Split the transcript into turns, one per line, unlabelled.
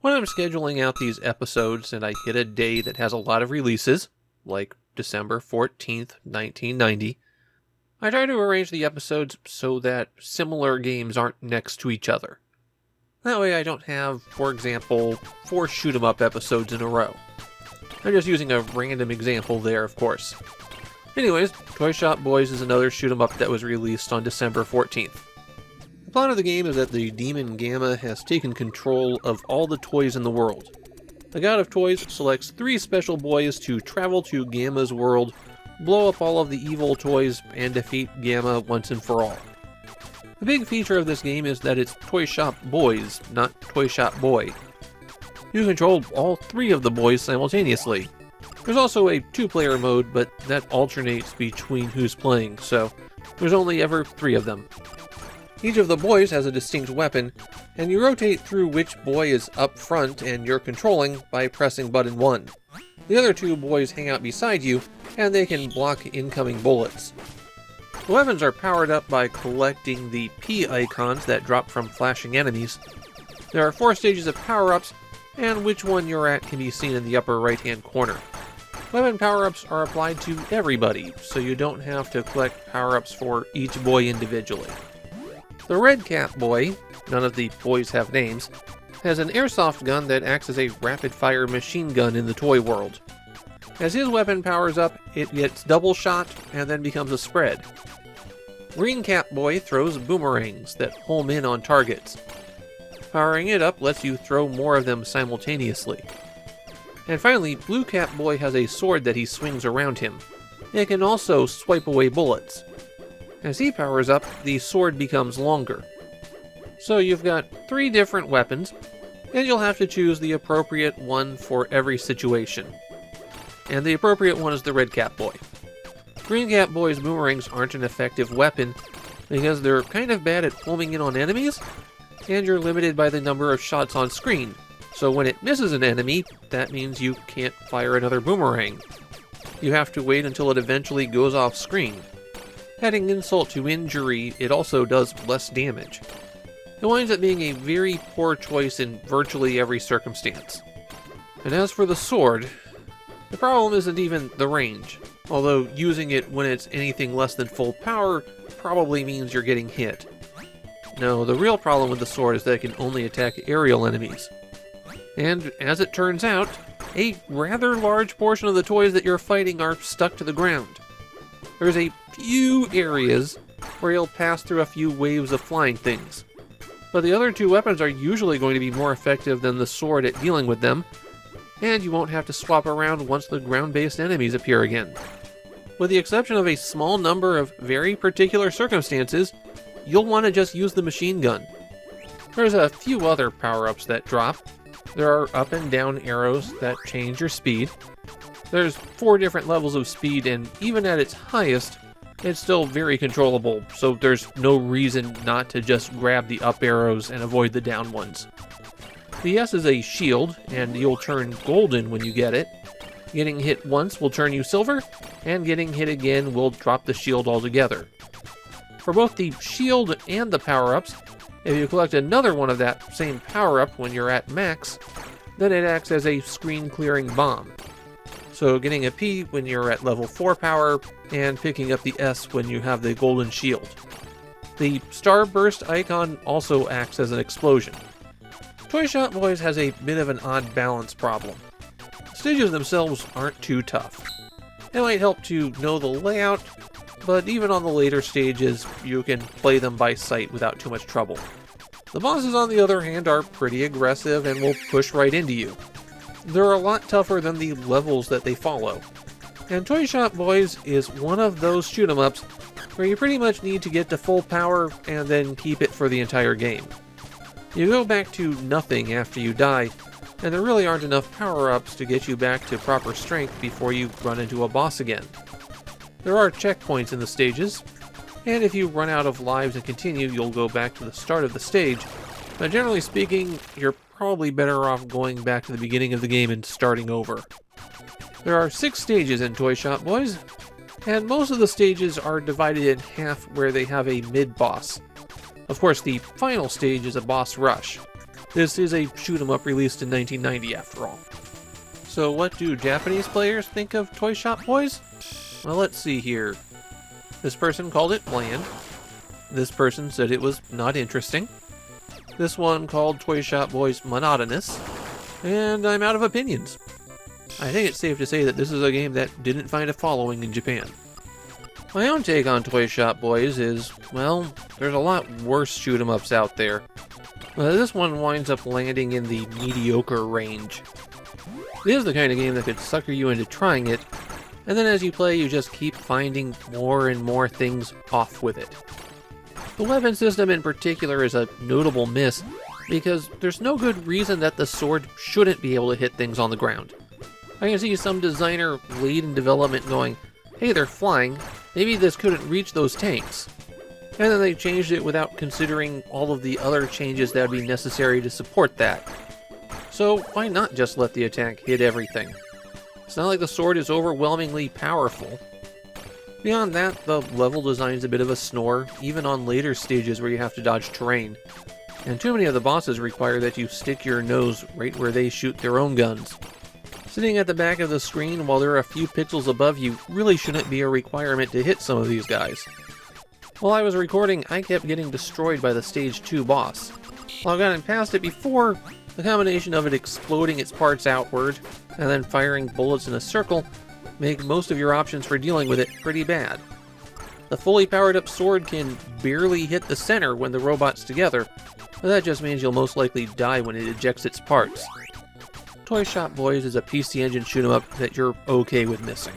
When I'm scheduling out these episodes and I hit a day that has a lot of releases, like December 14th, 1990, I try to arrange the episodes so that similar games aren't next to each other. That way I don't have, for example, 4 shoot-'em-up episodes in a row. I'm just using a random example there, of course. Anyways, Toy Shop Boys is another shoot-'em-up that was released on December 14th. The plot of the game is that the demon Gamma has taken control of all the toys in the world. The God of Toys selects 3 special boys to travel to Gamma's world, blow up all of the evil toys, and defeat Gamma once and for all. The big feature of this game is that it's Toy Shop Boys, not Toy Shop Boy. You control all 3 of the boys simultaneously. There's also a 2-player mode, but that alternates between who's playing, so there's only ever 3 of them. Each of the boys has a distinct weapon, and you rotate through which boy is up front and you're controlling by pressing button 1. The other 2 boys hang out beside you, and they can block incoming bullets. The weapons are powered up by collecting the P icons that drop from flashing enemies. There are 4 stages of power-ups, and which one you're at can be seen in the upper right-hand corner. Weapon power-ups are applied to everybody, so you don't have to collect power-ups for each boy individually. The Red Cap Boy, none of the boys have names, has an airsoft gun that acts as a rapid-fire machine gun in the toy world. As his weapon powers up, it gets double shot and then becomes a spread. Green Cap Boy throws boomerangs that home in on targets. Powering it up lets you throw more of them simultaneously. And finally, Blue Cap Boy has a sword that he swings around him. It can also swipe away bullets. As he powers up, the sword becomes longer. So you've got 3 different weapons, and you'll have to choose the appropriate one for every situation. And the appropriate one is the Red Cap Boy. Green Cap Boy's boomerangs aren't an effective weapon because they're kind of bad at homing in on enemies, and you're limited by the number of shots on screen. So when it misses an enemy, that means you can't fire another boomerang. You have to wait until it eventually goes off screen. Adding insult to injury, it also does less damage. It winds up being a very poor choice in virtually every circumstance. And as for the sword, the problem isn't even the range, although using it when it's anything less than full power probably means you're getting hit. No, the real problem with the sword is that it can only attack aerial enemies. And as it turns out, a rather large portion of the toys that you're fighting are stuck to the ground. There's a few areas where you'll pass through a few waves of flying things, but the other 2 weapons are usually going to be more effective than the sword at dealing with them, and you won't have to swap around once the ground-based enemies appear again. With the exception of a small number of very particular circumstances, you'll want to just use the machine gun. There's a few other power-ups that drop. There are up and down arrows that change your speed. There's 4 different levels of speed, and even at its highest, it's still very controllable, so there's no reason not to just grab the up arrows and avoid the down ones. The S is a shield, and you'll turn golden when you get it. Getting hit once will turn you silver, and getting hit again will drop the shield altogether. For both the shield and the power-ups, if you collect another one of that same power-up when you're at max, then it acts as a screen-clearing bomb. So getting a P when you're at level 4 power, and picking up the S when you have the golden shield. The starburst icon also acts as an explosion. Toy Shop Boys has a bit of an odd balance problem. The stages themselves aren't too tough. It might help to know the layout, but even on the later stages, you can play them by sight without too much trouble. The bosses, on the other hand, are pretty aggressive and will push right into you. They're a lot tougher than the levels that they follow. And Toy Shop Boys is one of those shoot-'em-ups where you pretty much need to get to full power and then keep it for the entire game. You go back to nothing after you die, and there really aren't enough power-ups to get you back to proper strength before you run into a boss again. There are checkpoints in the stages, and if you run out of lives and continue, you'll go back to the start of the stage, but generally speaking, you're probably better off going back to the beginning of the game and starting over. There are 6 stages in Toy Shop Boys, and most of the stages are divided in half where they have a mid-boss. Of course, the final stage is a boss rush. This is a shoot-'em-up released in 1990 after all. So what do Japanese players think of Toy Shop Boys? Well, let's see here. This person called it bland. This person said it was not interesting. This one called Toy Shop Boys monotonous. And I'm out of opinions. I think it's safe to say that this is a game that didn't find a following in Japan. My own take on Toy Shop Boys is, well, there's a lot worse shoot-'em-ups out there. This one winds up landing in the mediocre range. It is the kind of game that could sucker you into trying it, and then as you play you just keep finding more and more things off with it. The weapon system in particular is a notable miss, because there's no good reason that the sword shouldn't be able to hit things on the ground. I can see some designer late in development going, hey, they're flying, maybe this couldn't reach those tanks. And then they changed it without considering all of the other changes that would be necessary to support that. So why not just let the attack hit everything? It's not like the sword is overwhelmingly powerful. Beyond that, the level design is a bit of a snore, even on later stages where you have to dodge terrain. And too many of the bosses require that you stick your nose right where they shoot their own guns. Sitting at the back of the screen while they're a few pixels above you really shouldn't be a requirement to hit some of these guys. While I was recording, I kept getting destroyed by the Stage 2 boss. While I've gotten past it before, the combination of it exploding its parts outward, and then firing bullets in a circle, make most of your options for dealing with it pretty bad. The fully powered up sword can barely hit the center when the robot's together, but that just means you'll most likely die when it ejects its parts. Toy Shop Boys is a PC Engine shoot-'em-up that you're okay with missing.